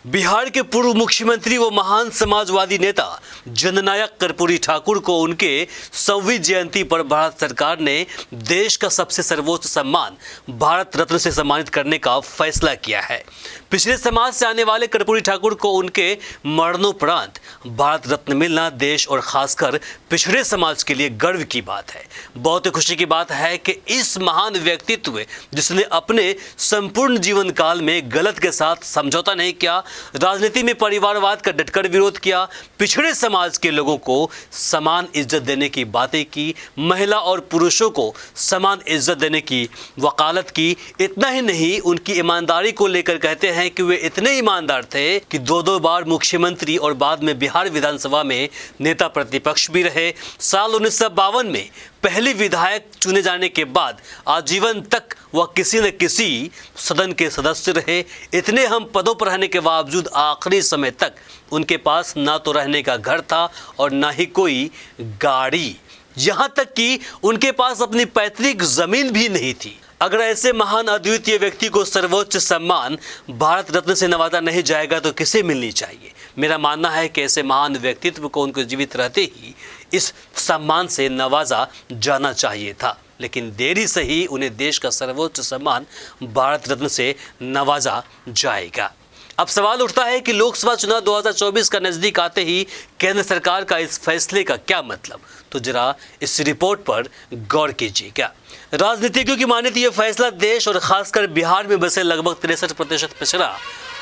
बिहार के पूर्व मुख्यमंत्री व महान समाजवादी नेता जननायक कर्पूरी ठाकुर को उनके 100वीं जयंती पर भारत सरकार ने देश का सबसे सर्वोच्च सम्मान भारत रत्न से सम्मानित करने का फैसला किया है। पिछड़े समाज से आने वाले कर्पूरी ठाकुर को उनके मरणोपरांत भारत रत्न मिलना देश और खासकर पिछड़े समाज के लिए गर्व की बात है। बहुत खुशी की बात है कि इस महान व्यक्तित्व जिसने अपने संपूर्ण जीवन काल में गलत के साथ समझौता नहीं किया, राजनीति में परिवारवाद का डटकर विरोध किया, पिछड़े समाज के लोगों को समान इज्जत देने की बातें की, महिला और पुरुषों को समान इज्जत देने की वकालत की। इतना ही नहीं, उनकी ईमानदारी को लेकर कहते हैं कि वे इतने ईमानदार थे कि दो बार मुख्यमंत्री और बाद में बिहार विधानसभा में नेता प्रतिपक्ष भी रहे। साल 1952 में पहले विधायक चुने जाने के बाद आजीवन तक वह किसी न किसी सदन के सदस्य रहे। इतने हम पदों पर रहने के बावजूद आखिरी समय तक उनके पास ना तो रहने का घर था और ना ही कोई गाड़ी, यहाँ तक कि उनके पास अपनी पैतृक जमीन भी नहीं थी। अगर ऐसे महान अद्वितीय व्यक्ति को सर्वोच्च सम्मान भारत रत्न से नवाजा नहीं जाएगा तो किसे मिलनी चाहिए? मेरा मानना है कि ऐसे महान व्यक्तित्व को उनको जीवित रहते ही इस सम्मान से नवाजा जाना चाहिए था, लेकिन देरी से ही उन्हें देश का सर्वोच्च सम्मान भारत रत्न से नवाजा जाएगा। अब सवाल उठता है कि लोकसभा चुनाव 2024 का नजदीक आते ही केंद्र सरकार का इस फैसले का क्या मतलब? तो जरा इस रिपोर्ट पर गौर कीजिएगा। राजनीतिज्ञों की माने तो यह फैसला देश और खासकर बिहार में बसे लगभग 63% पिछड़ा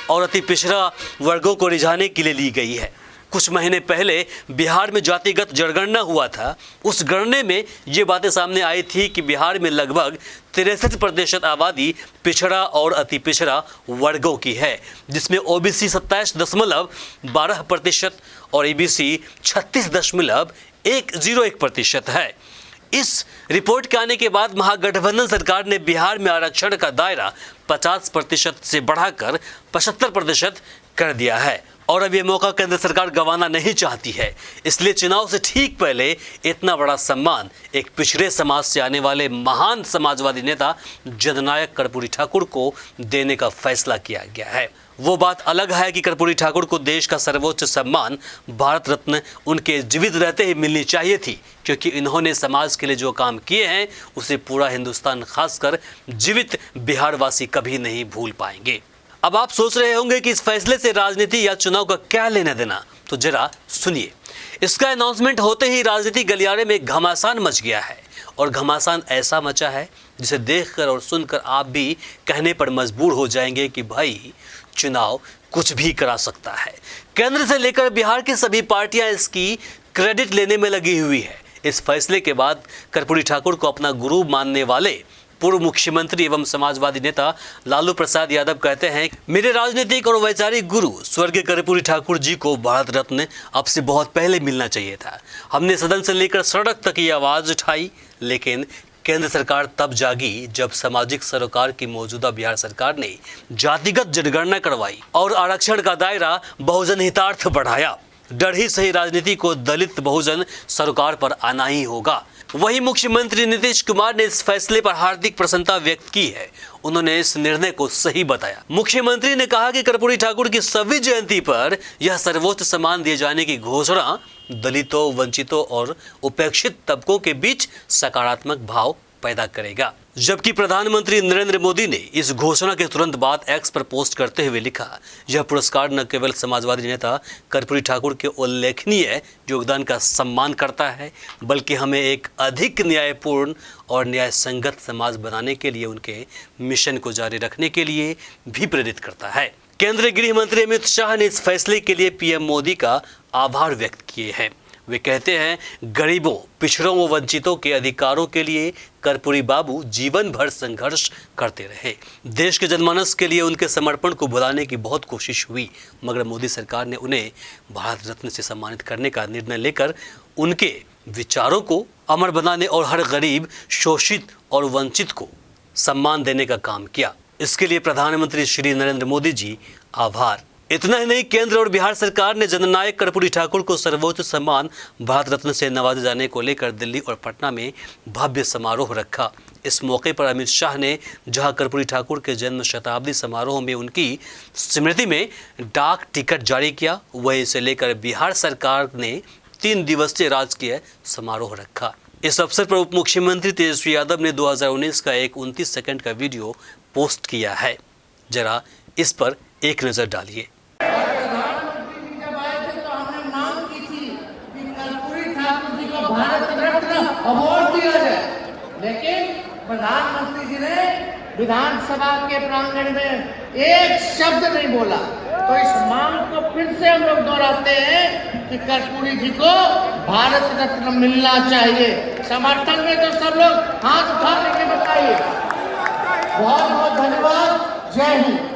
और अति पिछड़ा वर्गों को रिझाने के लिए ली गई है। कुछ महीने पहले बिहार में जातिगत जनगणना हुआ था। उस गणने में ये बातें सामने आई थी कि बिहार में लगभग 63% आबादी पिछड़ा और अति पिछड़ा वर्गों की है, जिसमें ओबीसी 27.12% और ईबीसी 36.101% है। इस रिपोर्ट के आने के बाद महागठबंधन सरकार ने बिहार में आरक्षण का दायरा 50% से बढ़ाकर 75% कर दिया है और अब ये मौका केंद्र सरकार गंवाना नहीं चाहती है। इसलिए चुनाव से ठीक पहले इतना बड़ा सम्मान एक पिछड़े समाज से आने वाले महान समाजवादी नेता जननायक कर्पूरी ठाकुर को देने का फैसला किया गया है। वो बात अलग है कि कर्पूरी ठाकुर को देश का सर्वोच्च सम्मान भारत रत्न उनके जीवित रहते ही मिलनी चाहिए थी, क्योंकि इन्होंने समाज के लिए जो काम किए हैं उसे पूरा हिंदुस्तान, खासकर जीवित बिहारवासी कभी नहीं भूल पाएंगे। अब आप सोच रहे होंगे कि इस फैसले से राजनीति या चुनाव का क्या लेना देना, तो जरा सुनिए। इसका अनाउंसमेंट होते ही राजनीति गलियारे में घमासान मच गया है और घमासान ऐसा मचा है जिसे देखकर और सुनकर आप भी कहने पर मजबूर हो जाएंगे कि भाई चुनाव कुछ भी करा सकता है। केंद्र से लेकर बिहार की सभी पार्टियां इसकी क्रेडिट लेने में लगी हुई है। इस फैसले के बाद कर्पूरी ठाकुर को अपना गुरु मानने वाले पूर्व मुख्यमंत्री एवं समाजवादी नेता लालू प्रसाद यादव कहते हैं, मेरे राजनीतिक और वैचारिक गुरु स्वर्गीय कर्पूरी ठाकुर जी को भारत रत्न अब से बहुत पहले मिलना चाहिए था। हमने सदन से लेकर सड़क तक ये आवाज उठाई, लेकिन केंद्र सरकार तब जागी जब सामाजिक सरोकार की मौजूदा बिहार सरकार ने जातिगत जनगणना करवाई और आरक्षण का दायरा बहुजन हितार्थ बढ़ाया। डर ही सही राजनीति को दलित बहुजन सरोकार पर आना ही होगा। वहीं मुख्यमंत्री नीतीश कुमार ने इस फैसले पर हार्दिक प्रसन्नता व्यक्त की है। उन्होंने इस निर्णय को सही बताया। मुख्यमंत्री ने कहा कि कर्पूरी ठाकुर की 100वीं जयंती पर यह सर्वोच्च सम्मान दिए जाने की घोषणा दलितों, वंचितों और उपेक्षित तबकों के बीच सकारात्मक भाव पैदा करेगा। जबकि प्रधानमंत्री नरेंद्र मोदी ने इस घोषणा के तुरंत बाद एक्स पर पोस्ट करते हुए लिखा, यह पुरस्कार न केवल समाजवादी नेता कर्पूरी ठाकुर के उल्लेखनीय योगदान का सम्मान करता है, बल्कि हमें एक अधिक न्यायपूर्ण और न्याय संगत समाज बनाने के लिए उनके मिशन को जारी रखने के लिए भी प्रेरित करता है। केंद्रीय गृह मंत्री अमित शाह ने इस फैसले के लिए पीएम मोदी का आभार व्यक्त किए हैं। वे कहते हैं, गरीबों, पिछड़ों व वंचितों के अधिकारों के लिए कर्पूरी बाबू जीवन भर संघर्ष करते रहे। देश के जनमानस के लिए उनके समर्पण को भुलाने की बहुत कोशिश हुई, मगर मोदी सरकार ने उन्हें भारत रत्न से सम्मानित करने का निर्णय लेकर उनके विचारों को अमर बनाने और हर गरीब, शोषित और वंचित को सम्मान देने का काम किया। इसके लिए प्रधानमंत्री श्री नरेंद्र मोदी जी आभार। इतना ही नहीं, केंद्र और बिहार सरकार ने जननायक कर्पूरी ठाकुर को सर्वोच्च सम्मान भारत रत्न से नवाजे जाने को लेकर दिल्ली और पटना में भव्य समारोह रखा। इस मौके पर अमित शाह ने जहां कर्पूरी ठाकुर के जन्म शताब्दी समारोह में उनकी स्मृति में डाक टिकट जारी किया, वहीं इसे लेकर बिहार सरकार ने 3 दिवसीय राजकीय समारोह रखा। इस अवसर पर उप मुख्यमंत्री तेजस्वी यादव ने 2019 का एक 29 सेकंड का वीडियो पोस्ट किया है। जरा इस पर एक नजर डालिए। भारत रत्न अवार्ड दिया जाए, लेकिन प्रधानमंत्री जी ने विधानसभा के प्रांगण में एक शब्द नहीं बोला। तो इस मांग को फिर से हम लोग दोहराते हैं कि कर्पूरी जी को भारत रत्न मिलना चाहिए। समर्थन में तो सब लोग हाथ उठा के बताइए। बहुत बहुत धन्यवाद। जय हिंद।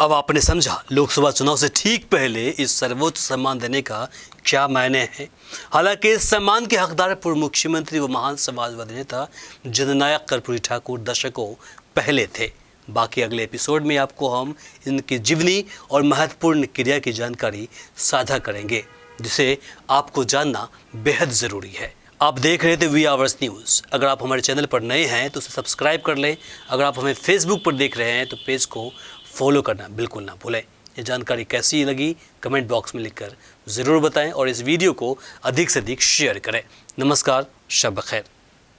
अब आपने समझा लोकसभा चुनाव से ठीक पहले इस सर्वोच्च सम्मान देने का क्या मायने है। हालांकि इस सम्मान के हकदार पूर्व मुख्यमंत्री व महान समाजवादी नेता जननायक कर्पूरी ठाकुर दशकों पहले थे। बाकी अगले एपिसोड में आपको हम इनकी जीवनी और महत्वपूर्ण क्रिया की जानकारी साझा करेंगे, जिसे आपको जानना बेहद ज़रूरी है। आप देख रहे थे वी आवर्स न्यूज़। अगर आप हमारे चैनल पर नए हैं तो उसे सब्सक्राइब कर लें। अगर आप हमें फेसबुक पर देख रहे हैं तो पेज को फॉलो करना बिल्कुल ना भूलें। ये जानकारी कैसी लगी कमेंट बॉक्स में लिखकर ज़रूर बताएं और इस वीडियो को अधिक से अधिक शेयर करें। नमस्कार, शब ख़ैर।